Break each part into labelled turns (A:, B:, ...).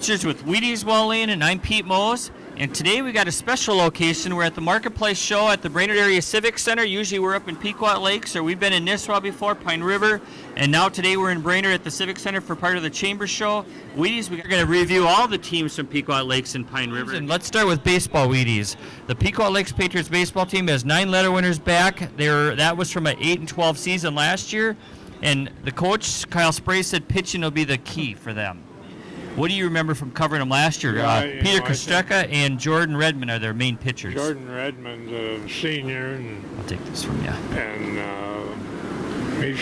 A: Bleachers with Wheaties Walling, and I'm Pete Mose. And today we got a special location. We're at the Marketplace Show at the Brainerd Area Civic Center. Usually we're up in Pequot Lakes, or we've been in Nisswa before, Pine River. And now today we're in Brainerd at the Civic Center for part of the Chamber Show. Wheaties, we're going to review all the teams from Pequot Lakes and Pine River. And let's start with baseball, Wheaties. The Pequot Lakes Patriots baseball team has 9 letter winners back. That was from an 8-12 season last year. And the coach, Kyle Spray, said pitching will be the key for them. What do you remember from covering them last year? Peter Kostreka and Jordan Redmond are their main pitchers.
B: Jordan Redmond's a senior, and
A: I'll take this from you.
B: And he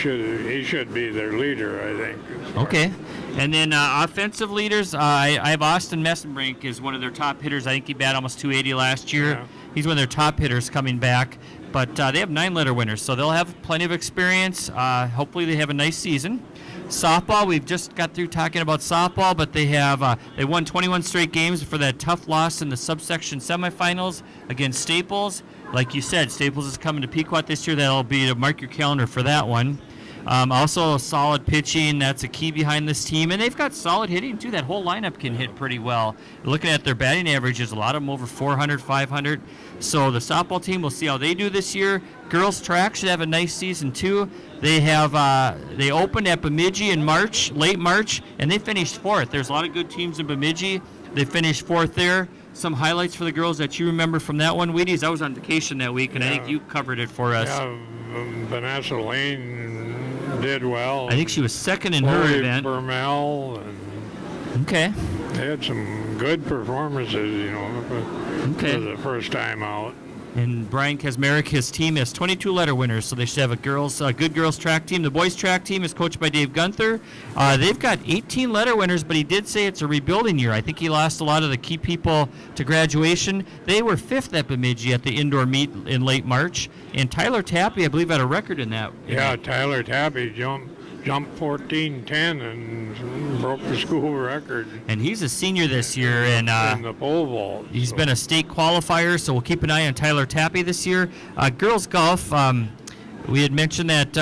B: should be their leader, I think.
A: Okay. And then offensive leaders, I have Austin Messenbrink is one of their top hitters. I think he batted almost 280 last year.
B: Yeah.
A: He's one of their top hitters coming back. But they have 9 letter winners, so they'll have plenty of experience. Hopefully they have a nice season. Softball, we've just got through talking about softball, but they have they won 21 straight games for that tough loss in the subsection semifinals against Staples. Like you said, Staples is coming to Pequot this year. That'll be to mark your calendar for that one. Also, solid pitching. That's a key behind this team. And they've got solid hitting, too. That whole lineup can hit pretty well. Looking at their batting averages, a lot of them over 400, 500. So the softball team, we'll see how they do this year. Girls track should have a nice season, too. They have they opened at Bemidji in March, late March, and they finished 4th. There's a lot of good teams in Bemidji. They finished 4th there. Some highlights for the girls that you remember from that one, Wheaties. I was on vacation that week, and I think you covered it for us.
B: Yeah, Vanessa Lane did well.
A: I think she was second in her event.
B: Bermel, and
A: okay.
B: They had some good performances, for the first time out.
A: And Brian Kazmarek, his team has 22 letter winners, so they should have a good girls track team. The boys track team is coached by Dave Gunther. They've got 18 letter winners, but he did say it's a rebuilding year. I think he lost a lot of the key people to graduation. They were 5th at Bemidji at the indoor meet in late March. And Tyler Tappy, I believe, had a record in that.
B: Yeah, Tyler Tappy jumped 14-10 and broke the school record.
A: And he's a senior this year, and
B: in the pole vault.
A: He's been a state qualifier, so we'll keep an eye on Tyler Tappy this year. Girls golf, we had mentioned that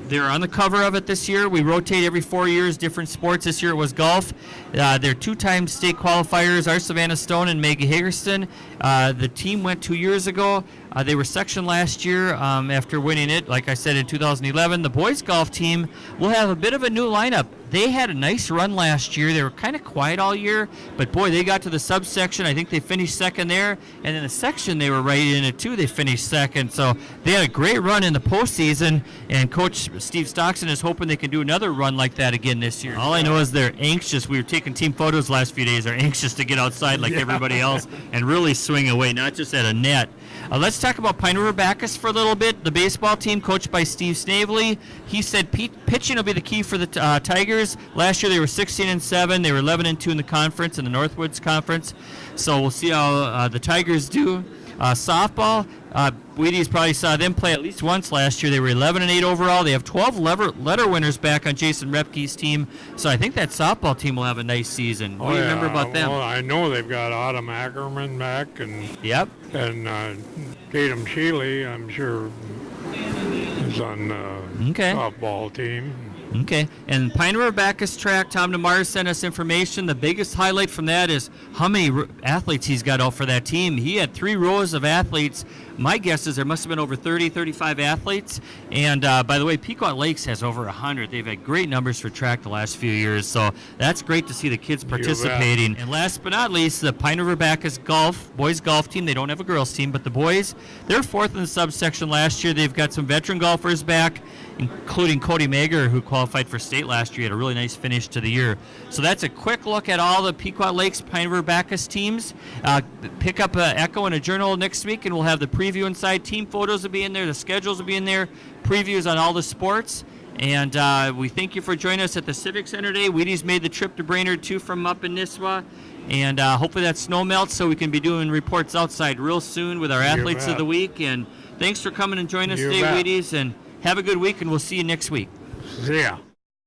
A: they're on the cover of it this year. We rotate every 4 years, different sports. This year it was golf. They're 2-time state qualifiers, our Savannah Stone and Maggie Higgerston. The team went 2 years ago. They were sectioned last year after winning it, like I said, in 2011. The boys golf team will have a bit of a new lineup. They had a nice run last year. They were kind of quiet all year, but boy, they got to the subsection. I think they finished second there, and in the section they were right in it too. They finished second, so they had a great run in the postseason, and Coach Steve Stockton is hoping they can do another run like that again this year. All I know is they're anxious. We were taking team photos the last few days. They're anxious to get outside like everybody else and really swing away, not just at a net. Let's talk about Pine River-Backus for a little bit. The baseball team, coached by Steve Snavely, he said pitching will be the key for the Tigers. Last year they were 16-7. They were 11-2 in the conference, in the Northwoods Conference. So we'll see how the Tigers do. Softball, Wheaties probably saw them play at least once last year. They were 11-8 overall. They have 12 letter winners back on Jason Repke's team. So I think that softball team will have a nice season. What do you remember about them?
B: Well, I know they've got Autumn Ackerman back, and and Tatum Shealy, I'm sure, is on the softball team.
A: Okay, and Pine River-Backus track, Tom DeMar sent us information. The biggest highlight from that is how many athletes he's got out for that team. He had 3 rows of athletes. My guess is there must have been over 30, 35 athletes. And by the way, Pequot Lakes has over 100. They've had great numbers for track the last few years, so that's great to see the kids participating. And last but not least, the Pine River-Backus boys golf team. They don't have a girls team, but the boys, they're 4th in the subsection last year. They've got some veteran golfers back, including Cody Mager, who qualified for state last year. He had a really nice finish to the year. So that's a quick look at all the Pequot Lakes Pine River-Backus teams. Pick up an Echo and a Journal next week, and we'll have the preview inside. Team photos will be in there. The schedules will be in there. Previews on all the sports. And we thank you for joining us at the Civic Center today. Wheaties made the trip to Brainerd, too, from up in Nisswa. And hopefully that snow melts so we can be doing reports outside real soon with our athletes of the week. And thanks for coming and joining us today, Wheaties. And have a good week, and we'll see you next week.
B: See ya.